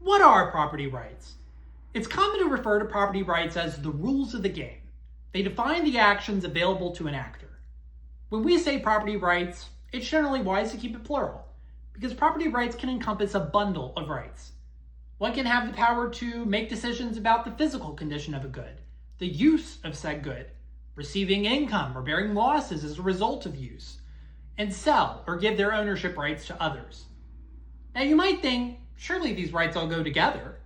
What are property rights? It's common to refer to property rights as the rules of the game. They define the actions available to an actor. When we say property rights, it's generally wise to keep it plural, because property rights can encompass a bundle of rights. One can have the power to make decisions about the physical condition of a good, the use of said good, receiving income or bearing losses as a result of use, and sell or give their ownership rights to others. Now you might think, surely these rights all go together.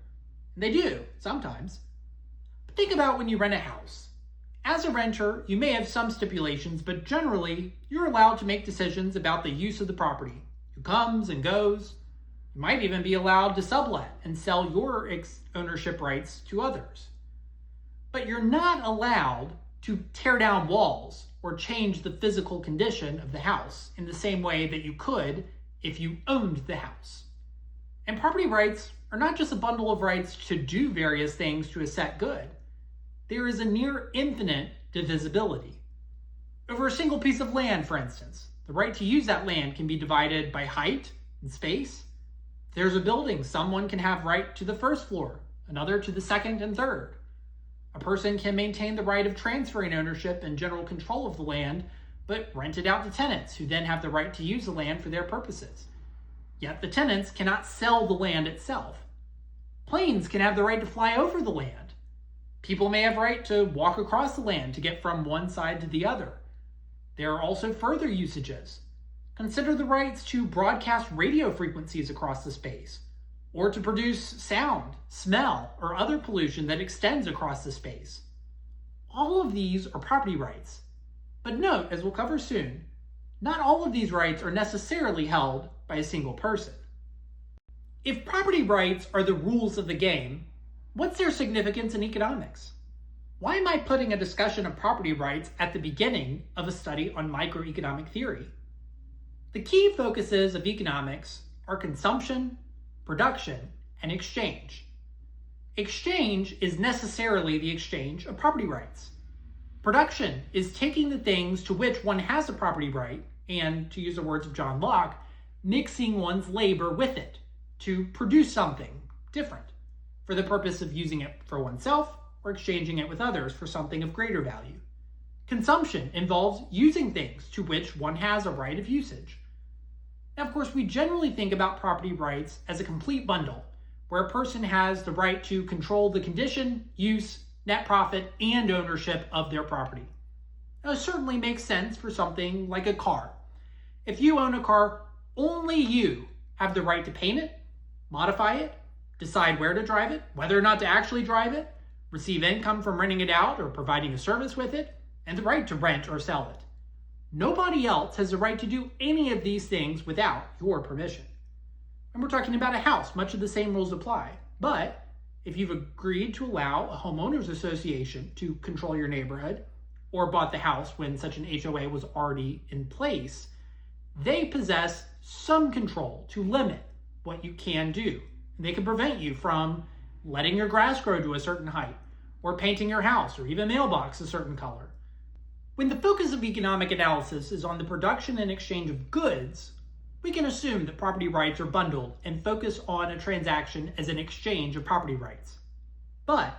And they do, sometimes. But think about when you rent a house. As a renter, you may have some stipulations, but generally, you're allowed to make decisions about the use of the property, who comes and goes. You might even be allowed to sublet and sell your ownership rights to others. But you're not allowed to tear down walls or change the physical condition of the house in the same way that you could if you owned the house. And property rights are not just a bundle of rights to do various things to a set good. There is a near infinite divisibility. Over a single piece of land, for instance, the right to use that land can be divided by height and space. If there's a building, someone can have right to the first floor, another to the second and third. A person can maintain the right of transferring ownership and general control of the land, but rent it out to tenants who then have the right to use the land for their purposes. Yet the tenants cannot sell the land itself. Planes can have the right to fly over the land. People may have right to walk across the land to get from one side to the other. There are also further usages. Consider the rights to broadcast radio frequencies across the space, or to produce sound, smell, or other pollution that extends across the space. All of these are property rights. But note, as we'll cover soon, not all of these rights are necessarily held by a single person. If property rights are the rules of the game, what's their significance in economics? Why am I putting a discussion of property rights at the beginning of a study on microeconomic theory? The key focuses of economics are consumption, production, and exchange. Exchange is necessarily the exchange of property rights. Production is taking the things to which one has a property right and, to use the words of John Locke, mixing one's labor with it to produce something different for the purpose of using it for oneself or exchanging it with others for something of greater value. Consumption involves using things to which one has a right of usage. Now, of course, we generally think about property rights as a complete bundle, where a person has the right to control the condition, use, net profit, and ownership of their property. Now, it certainly makes sense for something like a car. If you own a car, only you have the right to paint it, modify it, decide where to drive it, whether or not to actually drive it, receive income from renting it out or providing a service with it, and the right to rent or sell it. Nobody else has the right to do any of these things without your permission. And we're talking about a house, much of the same rules apply. But if you've agreed to allow a homeowners association to control your neighborhood, or bought the house when such an HOA was already in place, they possess some control to limit what you can do. And they can prevent you from letting your grass grow to a certain height, or painting your house, or even mailbox a certain color. When the focus of economic analysis is on the production and exchange of goods, we can assume that property rights are bundled and focus on a transaction as an exchange of property rights. But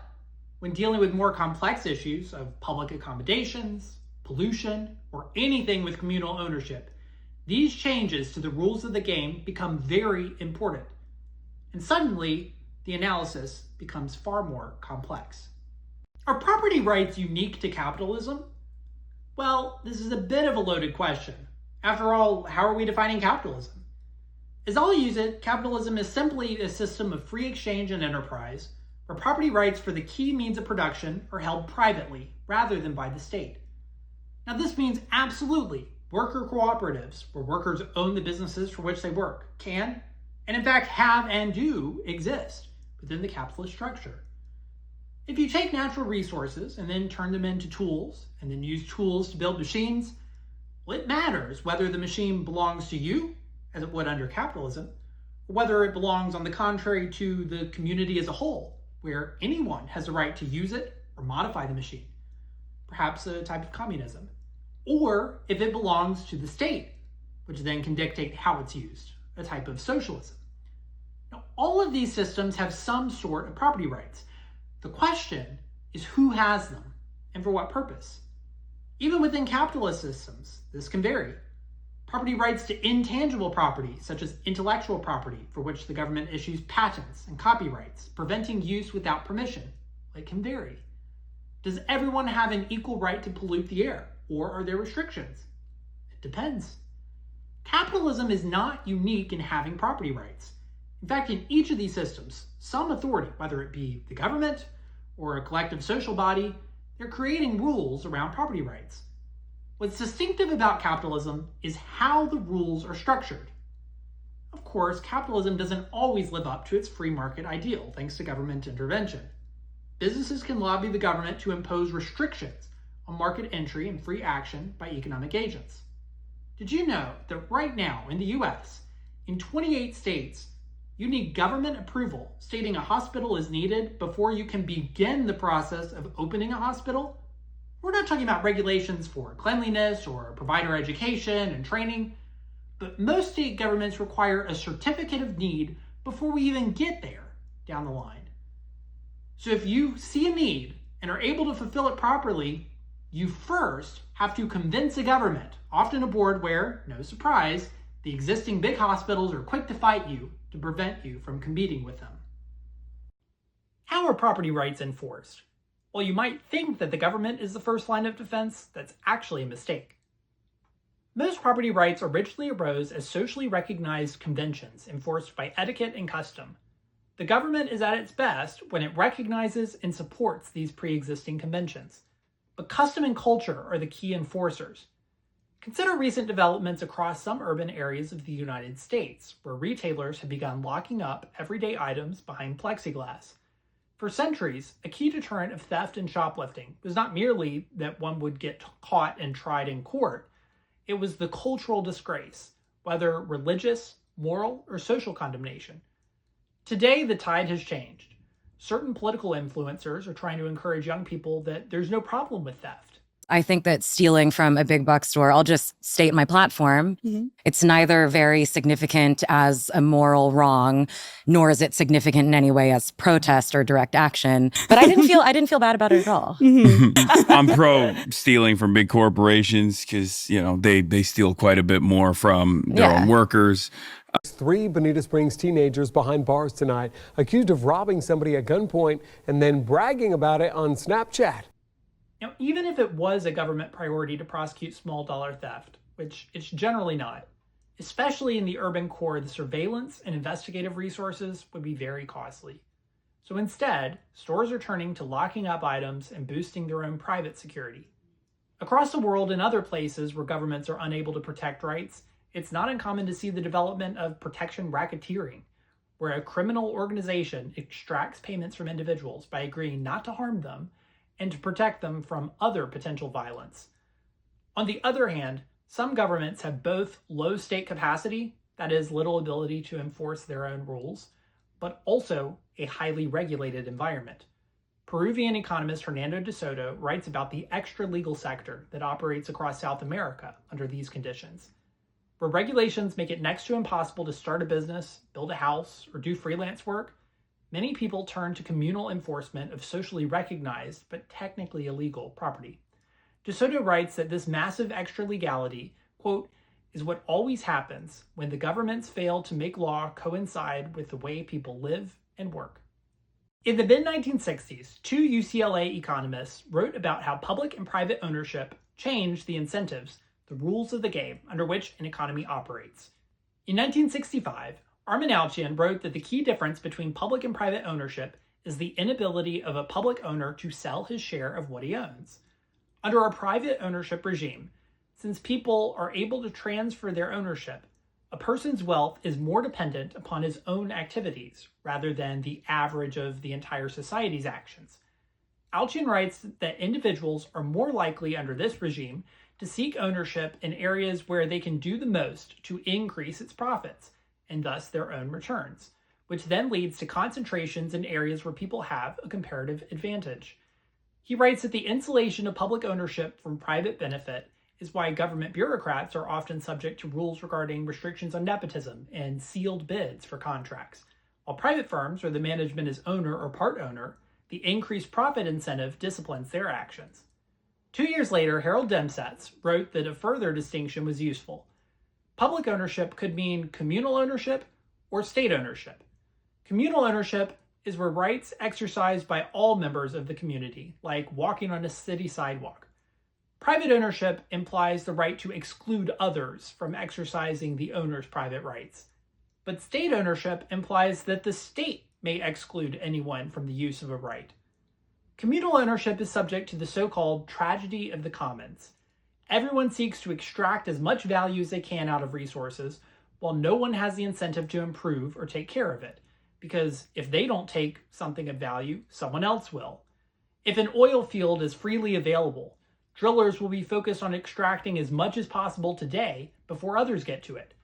when dealing with more complex issues of public accommodations, pollution, or anything with communal ownership, these changes to the rules of the game become very important. And suddenly, the analysis becomes far more complex. Are property rights unique to capitalism? Well, this is a bit of a loaded question. After all, how are we defining capitalism? As I'll use it, capitalism is simply a system of free exchange and enterprise, where property rights for the key means of production are held privately rather than by the state. Now, this means absolutely worker cooperatives, where workers own the businesses for which they work, can, and in fact have and do exist within the capitalist structure. If you take natural resources and then turn them into tools, and then use tools to build machines, well, it matters whether the machine belongs to you, as it would under capitalism, or whether it belongs, on the contrary, to the community as a whole, where anyone has the right to use it or modify the machine, perhaps a type of communism, or if it belongs to the state, which then can dictate how it's used, a type of socialism. Now, all of these systems have some sort of property rights. The question is who has them and for what purpose? Even within capitalist systems, this can vary. Property rights to intangible property, such as intellectual property, for which the government issues patents and copyrights, preventing use without permission, can vary. Does everyone have an equal right to pollute the air, or are there restrictions? It depends. Capitalism is not unique in having property rights. In fact, in each of these systems, some authority, whether it be the government or a collective social body, they're creating rules around property rights. What's distinctive about capitalism is how the rules are structured. Of course, capitalism doesn't always live up to its free market ideal, thanks to government intervention. Businesses can lobby the government to impose restrictions on market entry and free action by economic agents. Did you know that right now in the US, in 28 states, you need government approval stating a hospital is needed before you can begin the process of opening a hospital? We're not talking about regulations for cleanliness or provider education and training, but most state governments require a certificate of need before we even get there down the line. So if you see a need and are able to fulfill it properly, you first have to convince a government, often a board where, no surprise, the existing big hospitals are quick to fight you to prevent you from competing with them. How are property rights enforced? Well, you might think that the government is the first line of defense. That's actually a mistake. Most property rights originally arose as socially recognized conventions enforced by etiquette and custom. The government is at its best when it recognizes and supports these pre-existing conventions. But custom and culture are the key enforcers. Consider recent developments across some urban areas of the United States, where retailers have begun locking up everyday items behind plexiglass. For centuries, a key deterrent of theft and shoplifting was not merely that one would get caught and tried in court, it was the cultural disgrace, whether religious, moral, or social condemnation. Today, the tide has changed. Certain political influencers are trying to encourage young people that there's no problem with theft. I think that stealing from a big box store, I'll just state my platform. It's neither very significant as a moral wrong, nor is it significant in any way as protest or direct action. But I didn't feel bad about it at all. I'm pro stealing from big corporations because, they steal quite a bit more from their own workers. 3 Bonita Springs teenagers behind bars tonight, accused of robbing somebody at gunpoint and then bragging about it on Snapchat. Now, even if it was a government priority to prosecute small dollar theft, which it's generally not, especially in the urban core, the surveillance and investigative resources would be very costly. So instead, stores are turning to locking up items and boosting their own private security. Across the world and other places where governments are unable to protect rights, it's not uncommon to see the development of protection racketeering, where a criminal organization extracts payments from individuals by agreeing not to harm them and to protect them from other potential violence. On the other hand, some governments have both low state capacity, that is, little ability to enforce their own rules, but also a highly regulated environment. Peruvian economist Hernando de Soto writes about the extra-legal sector that operates across South America under these conditions, where regulations make it next to impossible to start a business, build a house, or do freelance work. Many people turn to communal enforcement of socially recognized but technically illegal property. De Soto writes that this massive extra legality, quote, is what always happens when the governments fail to make law coincide with the way people live and work. In the mid-1960s, 2 UCLA economists wrote about how public and private ownership changed the incentives, the rules of the game under which an economy operates. In 1965, Armin Alchian wrote that the key difference between public and private ownership is the inability of a public owner to sell his share of what he owns. Under a private ownership regime, since people are able to transfer their ownership, a person's wealth is more dependent upon his own activities rather than the average of the entire society's actions. Alchian writes that individuals are more likely under this regime to seek ownership in areas where they can do the most to increase its profits, and thus their own returns, which then leads to concentrations in areas where people have a comparative advantage. He writes that the insulation of public ownership from private benefit is why government bureaucrats are often subject to rules regarding restrictions on nepotism and sealed bids for contracts, While private firms, where the management is owner or part owner, the increased profit incentive disciplines their actions. 2 years later, Harold Demsetz wrote that a further distinction was useful. Public ownership could mean communal ownership or state ownership. Communal ownership is where rights exercised by all members of the community, like walking on a city sidewalk. Private ownership implies the right to exclude others from exercising the owner's private rights. But state ownership implies that the state may exclude anyone from the use of a right. Communal ownership is subject to the so-called tragedy of the commons. Everyone seeks to extract as much value as they can out of resources, while no one has the incentive to improve or take care of it. Because if they don't take something of value, someone else will. If an oil field is freely available, drillers will be focused on extracting as much as possible today before others get to it.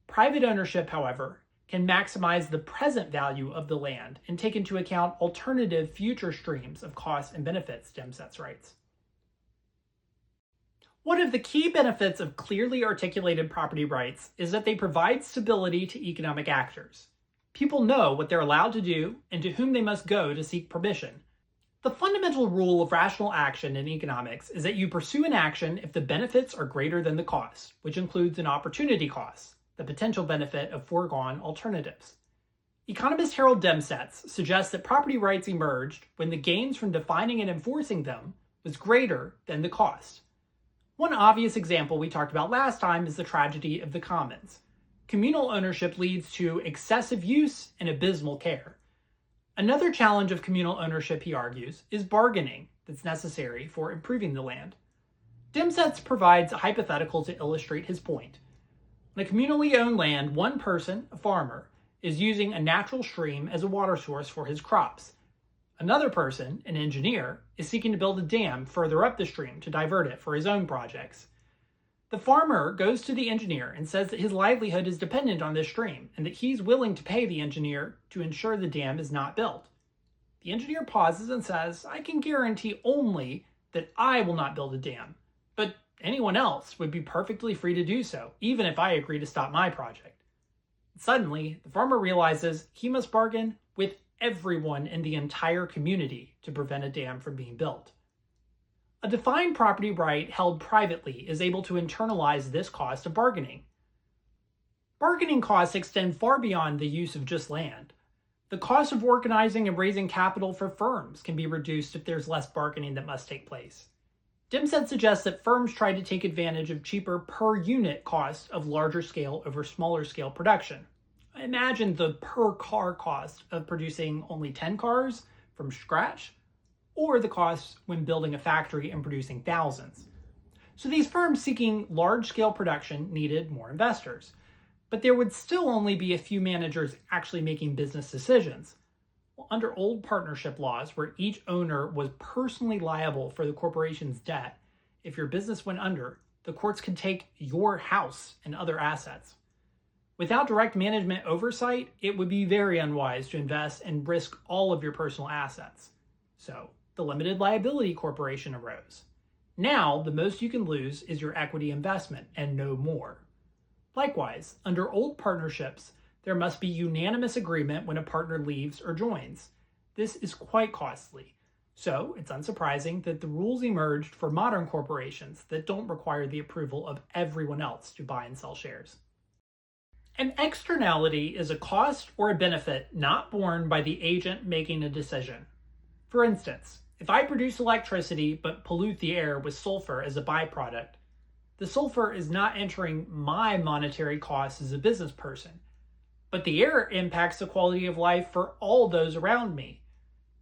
Private ownership, however, can maximize the present value of the land and take into account alternative future streams of costs and benefits, Demsetz writes. One of the key benefits of clearly articulated property rights is that they provide stability to economic actors. People know what they're allowed to do and to whom they must go to seek permission. The fundamental rule of rational action in economics is that you pursue an action if the benefits are greater than the cost, which includes an opportunity cost, the potential benefit of foregone alternatives. Economist Harold Demsetz suggests that property rights emerged when the gains from defining and enforcing them was greater than the cost. One obvious example we talked about last time is the tragedy of the commons. Communal ownership leads to excessive use and abysmal care. Another challenge of communal ownership, he argues, is bargaining that's necessary for improving the land. Demsetz provides a hypothetical to illustrate his point. On a communally owned land, one person, a farmer, is using a natural stream as a water source for his crops. Another person, an engineer, is seeking to build a dam further up the stream to divert it for his own projects. The farmer goes to the engineer and says that his livelihood is dependent on this stream and that he's willing to pay the engineer to ensure the dam is not built. The engineer pauses and says, "I can guarantee only that I will not build a dam, but anyone else would be perfectly free to do so, even if I agree to stop my project." Suddenly, the farmer realizes he must bargain with everyone in the entire community to prevent a dam from being built. A defined property right held privately is able to internalize this cost of bargaining. Bargaining costs extend far beyond the use of just land. The cost of organizing and raising capital for firms can be reduced if there's less bargaining that must take place. Demsetz suggests that firms try to take advantage of cheaper per unit cost of larger scale over smaller scale production. Imagine the per car cost of producing only 10 cars from scratch, or the cost when building a factory and producing thousands. So these firms seeking large-scale production needed more investors, but there would still only be a few managers actually making business decisions. Well, under old partnership laws, where each owner was personally liable for the corporation's debt, if your business went under, the courts could take your house and other assets. Without direct management oversight, it would be very unwise to invest and risk all of your personal assets. So, the limited liability corporation arose. Now, the most you can lose is your equity investment and no more. Likewise, under old partnerships, there must be unanimous agreement when a partner leaves or joins. This is quite costly. So, it's unsurprising that the rules emerged for modern corporations that don't require the approval of everyone else to buy and sell shares. An externality is a cost or a benefit not borne by the agent making a decision. For instance, if I produce electricity but pollute the air with sulfur as a byproduct, the sulfur is not entering my monetary costs as a business person, but the air impacts the quality of life for all those around me.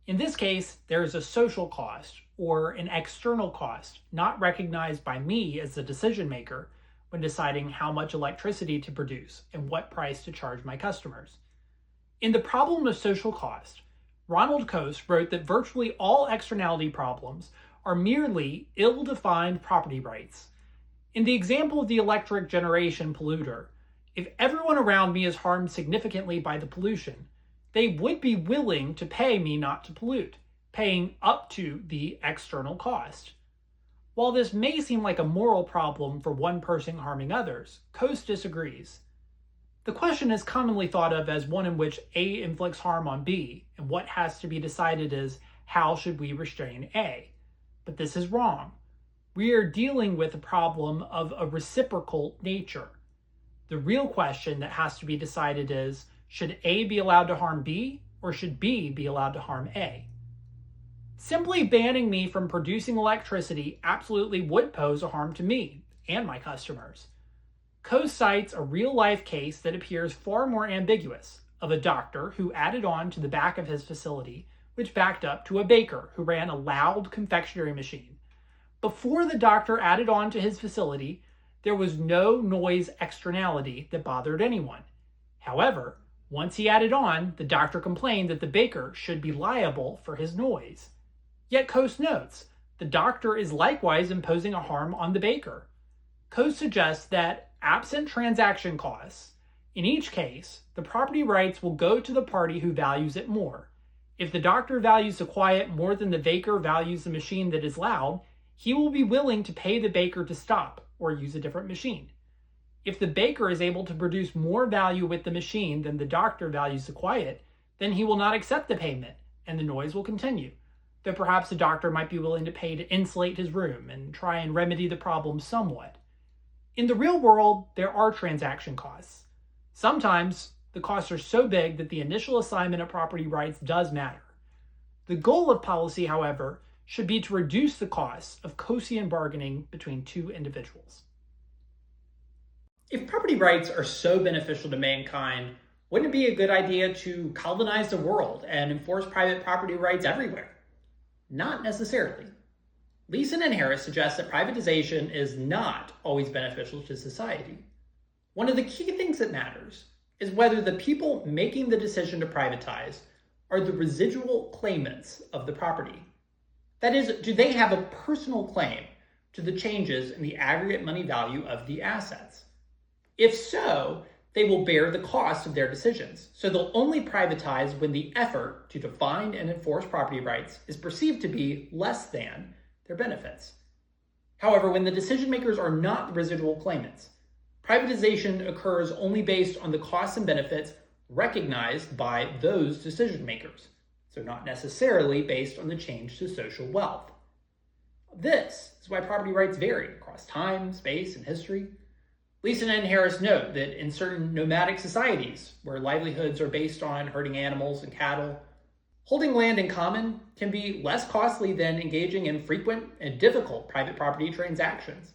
In this case, there is a social cost or an external cost not recognized by me as the decision maker when deciding how much electricity to produce and what price to charge my customers. In The Problem of Social Cost, Ronald Coase wrote that virtually all externality problems are merely ill-defined property rights. In the example of the electric generation polluter, if everyone around me is harmed significantly by the pollution, they would be willing to pay me not to pollute, paying up to the external cost. While this may seem like a moral problem for one person harming others, Coase disagrees. The question is commonly thought of as one in which A inflicts harm on B, and what has to be decided is how should we restrain A? But this is wrong. We are dealing with a problem of a reciprocal nature. The real question that has to be decided is, should A be allowed to harm B, or should B be allowed to harm A? Simply banning me from producing electricity absolutely would pose a harm to me and my customers. Coe cites a real-life case that appears far more ambiguous of a doctor who added on to the back of his facility, which backed up to a baker who ran a loud confectionery machine. Before the doctor added on to his facility, there was no noise externality that bothered anyone. However, once he added on, the doctor complained that the baker should be liable for his noise. Yet Coase notes, the doctor is likewise imposing a harm on the baker. Coase suggests that, absent transaction costs, in each case, the property rights will go to the party who values it more. If the doctor values the quiet more than the baker values the machine that is loud, he will be willing to pay the baker to stop or use a different machine. If the baker is able to produce more value with the machine than the doctor values the quiet, then he will not accept the payment and the noise will continue. Though perhaps the doctor might be willing to pay to insulate his room and try and remedy the problem somewhat. In the real world, there are transaction costs. Sometimes the costs are so big that the initial assignment of property rights does matter. The goal of policy, however, should be to reduce the costs of Coasean bargaining between two individuals. If property rights are so beneficial to mankind, wouldn't it be a good idea to colonize the world and enforce private property rights everywhere? Not necessarily. Leeson and Harris suggest that privatization is not always beneficial to society. One of the key things that matters is whether the people making the decision to privatize are the residual claimants of the property. That is, do they have a personal claim to the changes in the aggregate money value of the assets? If so, they will bear the cost of their decisions. So they'll only privatize when the effort to define and enforce property rights is perceived to be less than their benefits. However, when the decision makers are not the residual claimants, privatization occurs only based on the costs and benefits recognized by those decision makers, so not necessarily based on the change to social wealth. This is why property rights vary across time, space, and history. Leeson and Harris note that in certain nomadic societies, where livelihoods are based on herding animals and cattle, holding land in common can be less costly than engaging in frequent and difficult private property transactions.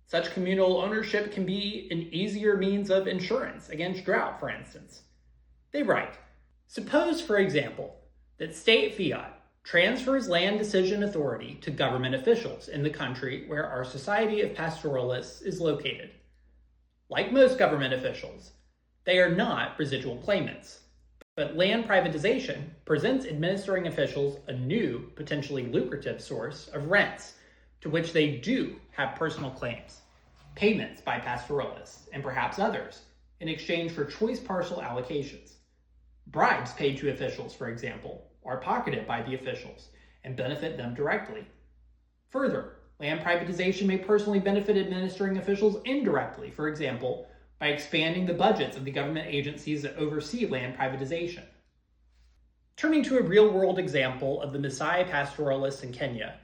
Such communal ownership can be an easier means of insurance against drought, for instance. They write, suppose, for example, that state fiat transfers land decision authority to government officials in the country where our society of pastoralists is located. Like most government officials, they are not residual claimants, but land privatization presents administering officials a new, potentially lucrative source of rents to which they do have personal claims, payments by pastoralists, and perhaps others, in exchange for choice parcel allocations. Bribes paid to officials, for example, are pocketed by the officials and benefit them directly. Further, land privatization may personally benefit administering officials indirectly, for example, by expanding the budgets of the government agencies that oversee land privatization. Turning to a real-world example of the Maasai pastoralists in Kenya,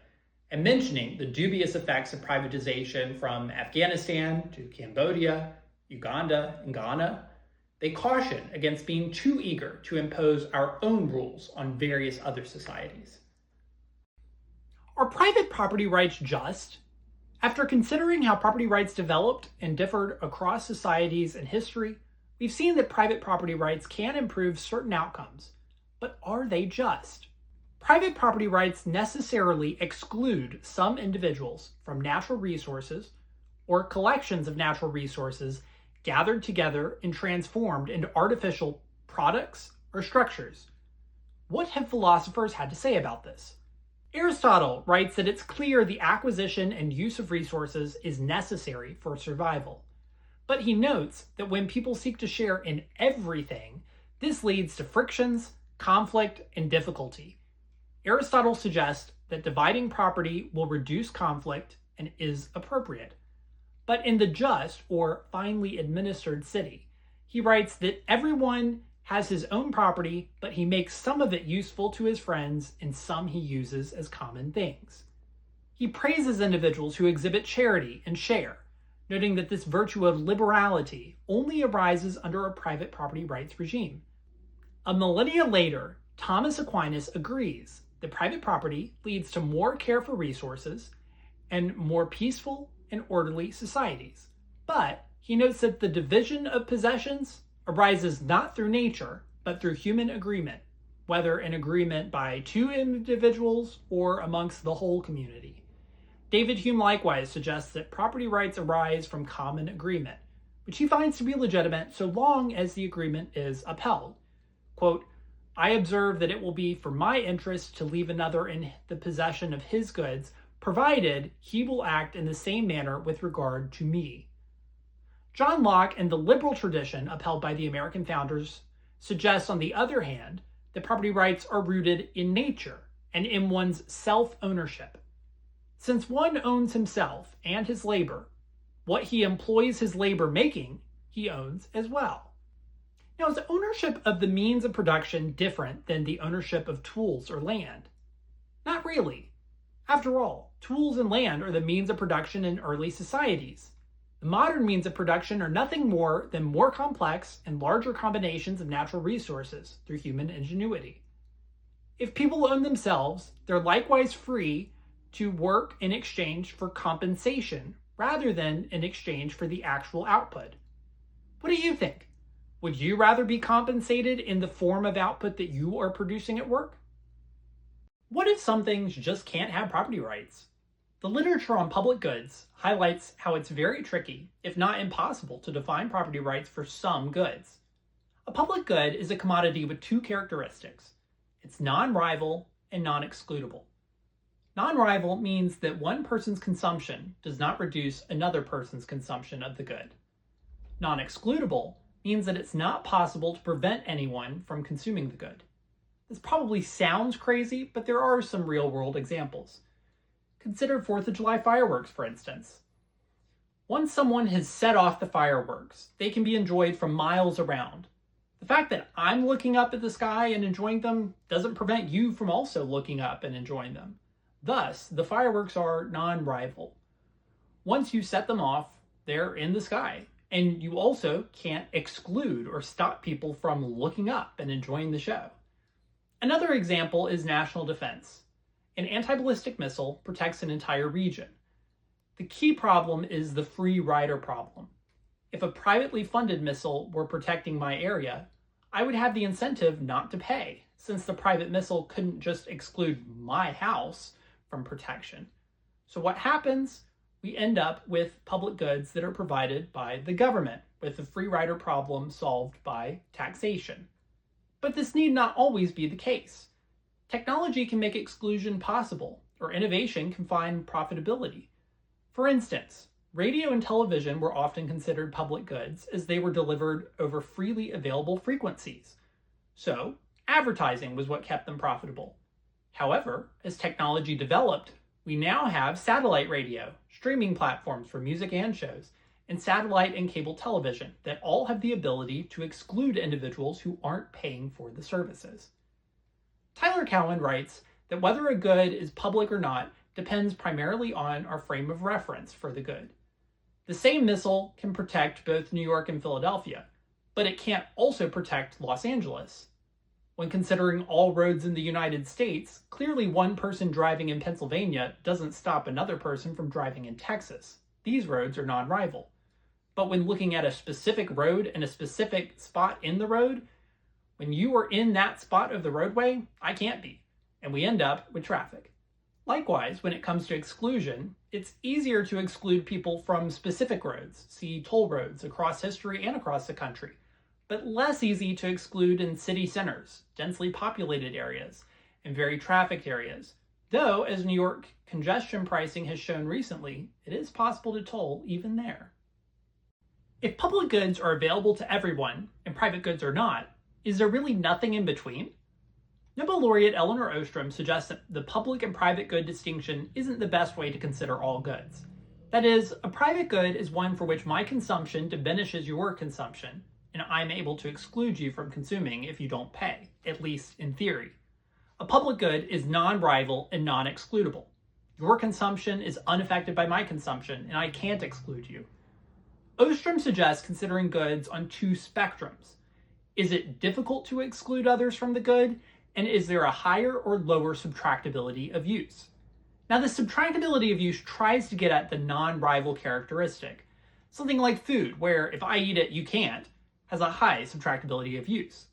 and mentioning the dubious effects of privatization from Afghanistan to Cambodia, Uganda, and Ghana, they caution against being too eager to impose our own rules on various other societies. Are private property rights just? After considering how property rights developed and differed across societies and history, we've seen that private property rights can improve certain outcomes. But are they just? Private property rights necessarily exclude some individuals from natural resources or collections of natural resources gathered together and transformed into artificial products or structures. What have philosophers had to say about this? Aristotle writes that it's clear the acquisition and use of resources is necessary for survival. But he notes that when people seek to share in everything, this leads to frictions, conflict, and difficulty. Aristotle suggests that dividing property will reduce conflict and is appropriate. But in the just or finely administered city, He writes that everyone has his own property, but he makes some of it useful to his friends and some he uses as common things. He praises individuals who exhibit charity and share, noting that this virtue of liberality only arises under a private property rights regime. A millennia later, Thomas Aquinas agrees that private property leads to more care for resources and more peaceful and orderly societies. But he notes that the division of possessions arises not through nature, but through human agreement, whether an agreement by two individuals or amongst the whole community. David Hume likewise suggests that property rights arise from common agreement, which he finds to be legitimate so long as the agreement is upheld. Quote, I observe that it will be for my interest to leave another in the possession of his goods, provided he will act in the same manner with regard to me. John Locke and the liberal tradition upheld by the American founders suggests, on the other hand, that property rights are rooted in nature and in one's self-ownership. Since one owns himself and his labor, what he employs his labor making, he owns as well. Now, is ownership of the means of production different than the ownership of tools or land? Not really. After all, tools and land are the means of production in early societies. The modern means of production are nothing more than more complex and larger combinations of natural resources through human ingenuity. If people own themselves, they're likewise free to work in exchange for compensation rather than in exchange for the actual output. What do you think? Would you rather be compensated in the form of output that you are producing at work? What if some things just can't have property rights? The literature on public goods highlights how it's very tricky, if not impossible, to define property rights for some goods. A public good is a commodity with two characteristics. It's non-rival and non-excludable. Non-rival means that one person's consumption does not reduce another person's consumption of the good. Non-excludable means that it's not possible to prevent anyone from consuming the good. This probably sounds crazy, but there are some real-world examples. Consider 4th of July fireworks, for instance. Once someone has set off the fireworks, they can be enjoyed from miles around. The fact that I'm looking up at the sky and enjoying them doesn't prevent you from also looking up and enjoying them. Thus, the fireworks are non-rival. Once you set them off, they're in the sky, and you also can't exclude or stop people from looking up and enjoying the show. Another example is national defense. An anti-ballistic missile protects an entire region. The key problem is the free rider problem. If a privately funded missile were protecting my area, I would have the incentive not to pay, since the private missile couldn't just exclude my house from protection. So what happens? We end up with public goods that are provided by the government, with the free rider problem solved by taxation. But this need not always be the case. Technology can make exclusion possible, or innovation can find profitability. For instance, radio and television were often considered public goods as they were delivered over freely available frequencies. So, advertising was what kept them profitable. However, as technology developed, we now have satellite radio, streaming platforms for music and shows, and satellite and cable television that all have the ability to exclude individuals who aren't paying for the services. Tyler Cowen writes that whether a good is public or not depends primarily on our frame of reference for the good. The same missile can protect both New York and Philadelphia, but it can't also protect Los Angeles. When considering all roads in the United States, clearly one person driving in Pennsylvania doesn't stop another person from driving in Texas. These roads are non-rival. But when looking at a specific road and a specific spot in the road, when you are in that spot of the roadway, I can't be, and we end up with traffic. Likewise, when it comes to exclusion, it's easier to exclude people from specific roads, see toll roads across history and across the country, but less easy to exclude in city centers, densely populated areas, and very trafficked areas. Though, as New York congestion pricing has shown recently, it is possible to toll even there. If public goods are available to everyone and private goods are not, is there really nothing in between? Nobel laureate Elinor Ostrom suggests that the public and private good distinction isn't the best way to consider all goods. That is, a private good is one for which my consumption diminishes your consumption, and I'm able to exclude you from consuming if you don't pay, at least in theory. A public good is non-rival and non-excludable. Your consumption is unaffected by my consumption, and I can't exclude you. Ostrom suggests considering goods on two spectrums. Is it difficult to exclude others from the good, and is there a higher or lower subtractability of use? Now, the subtractability of use tries to get at the non-rival characteristic. Something like food, where if I eat it, you can't, has a high subtractability of use.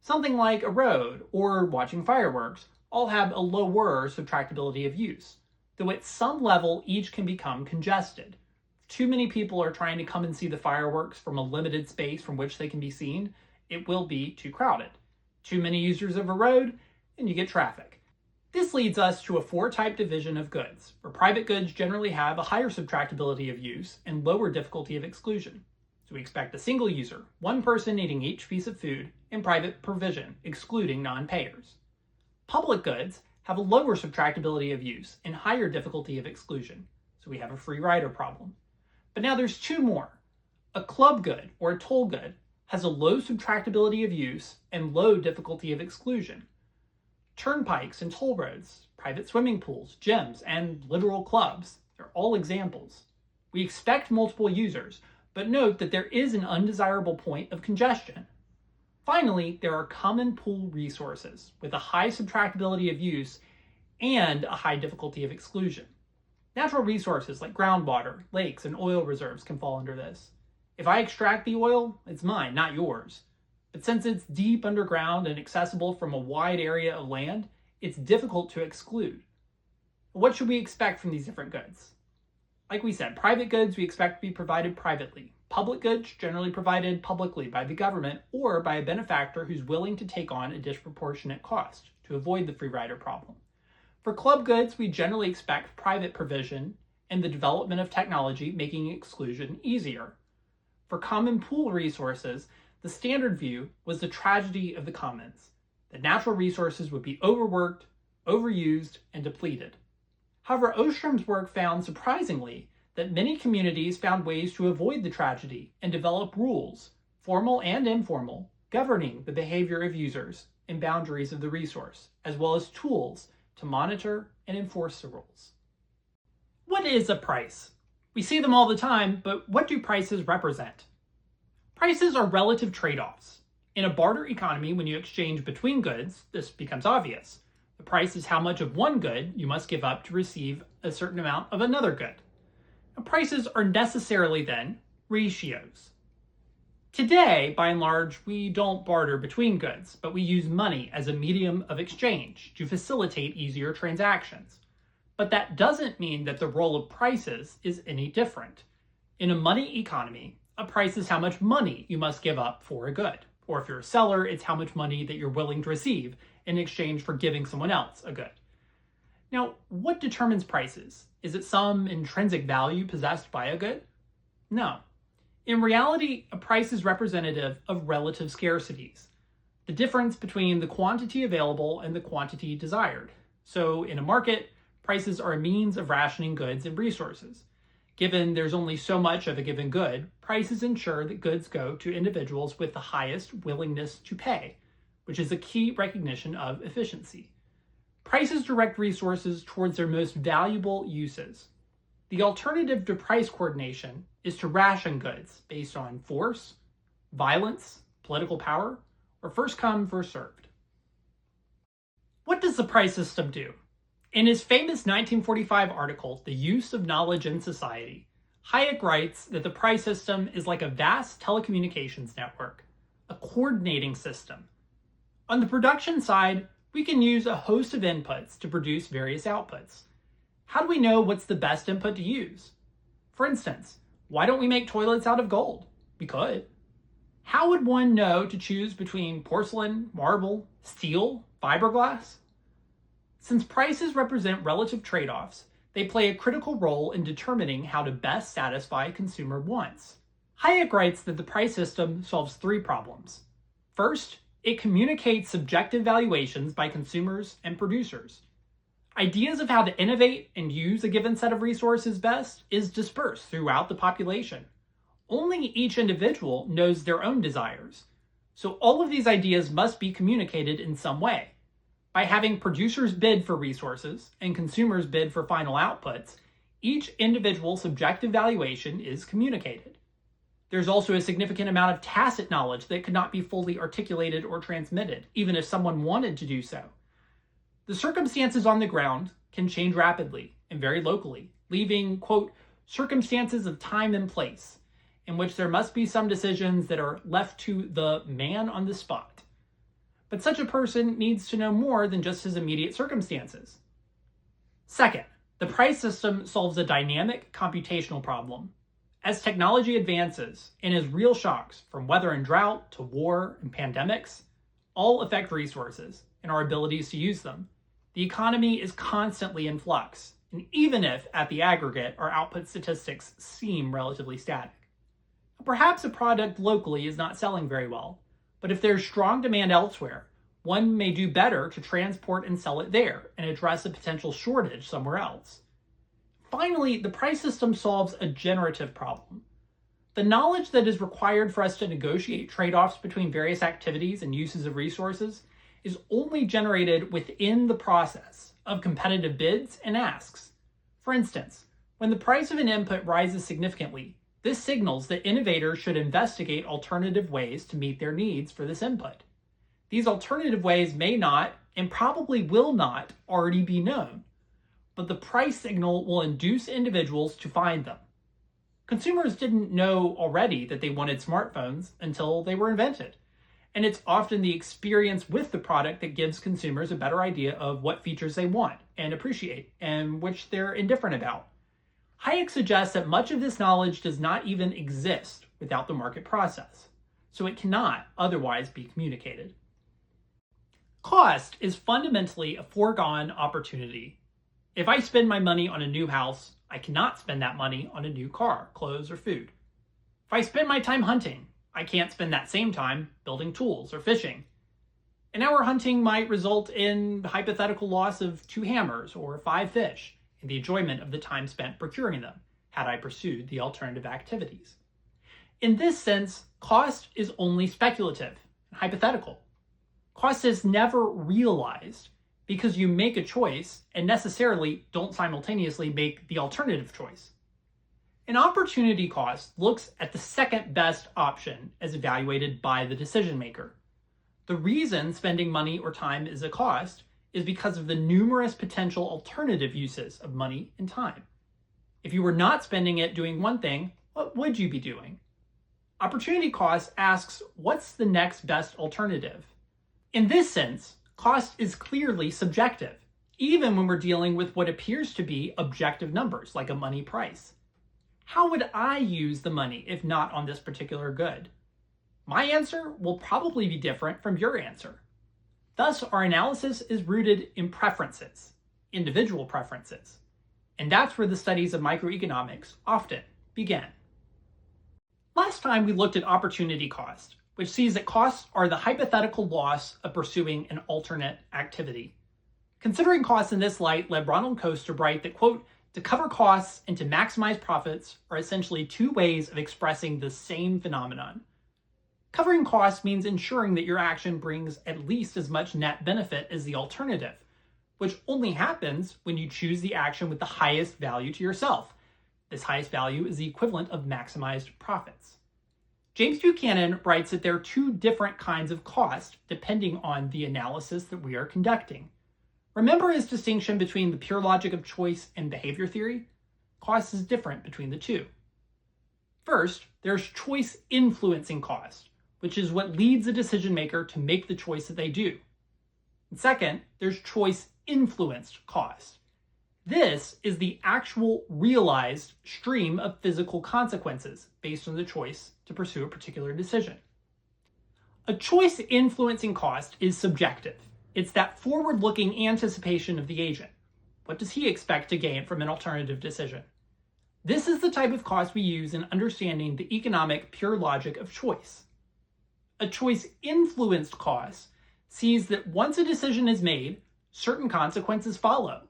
Something like a road or watching fireworks all have a lower subtractability of use, though at some level each can become congested. If too many people are trying to come and see the fireworks from a limited space from which they can be seen, it will be too crowded. Too many users of a road, and you get traffic. This leads us to a four-type division of goods, where private goods generally have a higher subtractability of use and lower difficulty of exclusion. So we expect a single user, one person eating each piece of food, and private provision, excluding non-payers. Public goods have a lower subtractability of use and higher difficulty of exclusion, so we have a free rider problem. But now there's two more. A club good, or a toll good, has a low subtractability of use and low difficulty of exclusion. Turnpikes and toll roads, private swimming pools, gyms, and literal clubs, they're all examples. We expect multiple users, but note that there is an undesirable point of congestion. Finally, there are common pool resources with a high subtractability of use and a high difficulty of exclusion. Natural resources like groundwater, lakes, and oil reserves can fall under this. If I extract the oil, it's mine, not yours. But since it's deep underground and accessible from a wide area of land, it's difficult to exclude. What should we expect from these different goods? Like we said, private goods we expect to be provided privately. Public goods generally provided publicly by the government or by a benefactor who's willing to take on a disproportionate cost to avoid the free rider problem. For club goods, we generally expect private provision and the development of technology making exclusion easier. For common pool resources, the standard view was the tragedy of the commons, that natural resources would be overworked, overused, and depleted. However, Ostrom's work found, surprisingly, that many communities found ways to avoid the tragedy and develop rules, formal and informal, governing the behavior of users and boundaries of the resource, as well as tools to monitor and enforce the rules. What is a price? We see them all the time, but what do prices represent? Prices are relative trade-offs. In a barter economy, when you exchange between goods, this becomes obvious. The price is how much of one good you must give up to receive a certain amount of another good. Now, prices are necessarily, then, ratios. Today, by and large, we don't barter between goods, but we use money as a medium of exchange to facilitate easier transactions. But that doesn't mean that the role of prices is any different. In a money economy, a price is how much money you must give up for a good. Or if you're a seller, it's how much money that you're willing to receive in exchange for giving someone else a good. Now, what determines prices? Is it some intrinsic value possessed by a good? No. In reality, a price is representative of relative scarcities, the difference between the quantity available and the quantity desired. So in a market, prices are a means of rationing goods and resources. Given there's only so much of a given good, prices ensure that goods go to individuals with the highest willingness to pay, which is a key recognition of efficiency. Prices direct resources towards their most valuable uses. The alternative to price coordination is to ration goods based on force, violence, political power, or first come, first served. What does the price system do? In his famous 1945 article, The Use of Knowledge in Society, Hayek writes that the price system is like a vast telecommunications network, a coordinating system. On the production side, we can use a host of inputs to produce various outputs. How do we know what's the best input to use? For instance, why don't we make toilets out of gold? We could. How would one know to choose between porcelain, marble, steel, fiberglass? Since prices represent relative trade-offs, they play a critical role in determining how to best satisfy consumer wants. Hayek writes that the price system solves three problems. First, it communicates subjective valuations by consumers and producers. Ideas of how to innovate and use a given set of resources best is dispersed throughout the population. only each individual knows their own desires. So all of these ideas must be communicated in some way. By having producers bid for resources and consumers bid for final outputs, each individual subjective valuation is communicated. There's also a significant amount of tacit knowledge that could not be fully articulated or transmitted, even if someone wanted to do so. The circumstances on the ground can change rapidly and very locally, leaving, quote, circumstances of time and place, in which there must be some decisions that are left to the man on the spot. But such a person needs to know more than just his immediate circumstances. Second, the price system solves a dynamic computational problem. As technology advances and as real shocks from weather and drought to war and pandemics all affect resources and our abilities to use them, the economy is constantly in flux, and even if at the aggregate our output statistics seem relatively static. Perhaps a product locally is not selling very well, but if there's strong demand elsewhere, one may do better to transport and sell it there and address a potential shortage somewhere else. Finally, the price system solves a generative problem. The knowledge that is required for us to negotiate trade-offs between various activities and uses of resources is only generated within the process of competitive bids and asks. For instance, when the price of an input rises significantly, this signals that innovators should investigate alternative ways to meet their needs for this input. These alternative ways may not, and probably will not, already be known, but the price signal will induce individuals to find them. Consumers didn't know already that they wanted smartphones until they were invented, and it's often the experience with the product that gives consumers a better idea of what features they want and appreciate, and which they're indifferent about. Hayek suggests that much of this knowledge does not even exist without the market process, so it cannot otherwise be communicated. Cost is fundamentally a foregone opportunity. If I spend my money on a new house, I cannot spend that money on a new car, clothes, or food. If I spend my time hunting, I can't spend that same time building tools or fishing. An hour hunting might result in the hypothetical loss of 2 hammers or 5 fish, and the enjoyment of the time spent procuring them, had I pursued the alternative activities. In this sense, cost is only speculative and hypothetical. Cost is never realized because you make a choice and necessarily don't simultaneously make the alternative choice. An opportunity cost looks at the second best option as evaluated by the decision maker. The reason spending money or time is a cost is because of the numerous potential alternative uses of money and time. If you were not spending it doing one thing, what would you be doing? Opportunity cost asks, what's the next best alternative? In this sense, cost is clearly subjective, even when we're dealing with what appears to be objective numbers, like a money price. How would I use the money if not on this particular good? My answer will probably be different from your answer. Thus, our analysis is rooted in preferences, individual preferences. And that's where the studies of microeconomics often begin. Last time we looked at opportunity cost, which sees that costs are the hypothetical loss of pursuing an alternate activity. Considering costs in this light led Ronald Coase to write that, quote, to cover costs and to maximize profits are essentially 2 ways of expressing the same phenomenon. Covering costs means ensuring that your action brings at least as much net benefit as the alternative, which only happens when you choose the action with the highest value to yourself. This highest value is the equivalent of maximized profits. James Buchanan writes that there are 2 different kinds of cost depending on the analysis that we are conducting. Remember his distinction between the pure logic of choice and behavior theory? Cost is different between the 2. First, there's choice influencing cost, which is what leads a decision maker to make the choice that they do. And second, there's choice influenced cost. This is the actual realized stream of physical consequences based on the choice to pursue a particular decision. A choice influencing cost is subjective. It's that forward-looking anticipation of the agent. What does he expect to gain from an alternative decision? This is the type of cost we use in understanding the economic pure logic of choice. A choice-influenced cost sees that once a decision is made, certain consequences follow.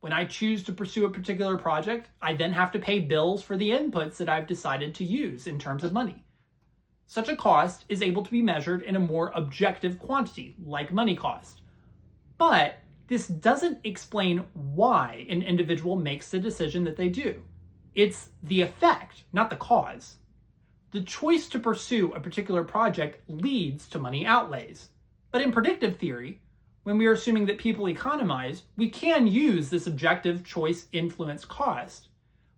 When I choose to pursue a particular project, I then have to pay bills for the inputs that I've decided to use in terms of money. Such a cost is able to be measured in a more objective quantity, like money cost. But this doesn't explain why an individual makes the decision that they do. It's the effect, not the cause. The choice to pursue a particular project leads to money outlays. But in predictive theory, when we are assuming that people economize, we can use this objective choice influence cost.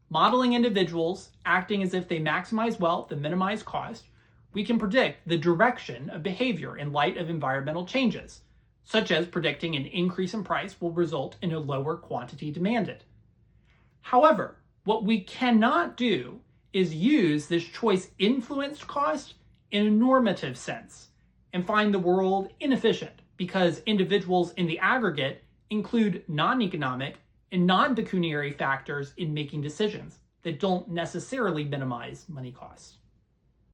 Modeling individuals acting as if they maximize wealth and minimize cost, we can predict the direction of behavior in light of environmental changes, such as predicting an increase in price will result in a lower quantity demanded. However, what we cannot do is use this choice influenced cost in a normative sense and find the world inefficient because individuals in the aggregate include non-economic and non-pecuniary factors in making decisions that don't necessarily minimize money costs.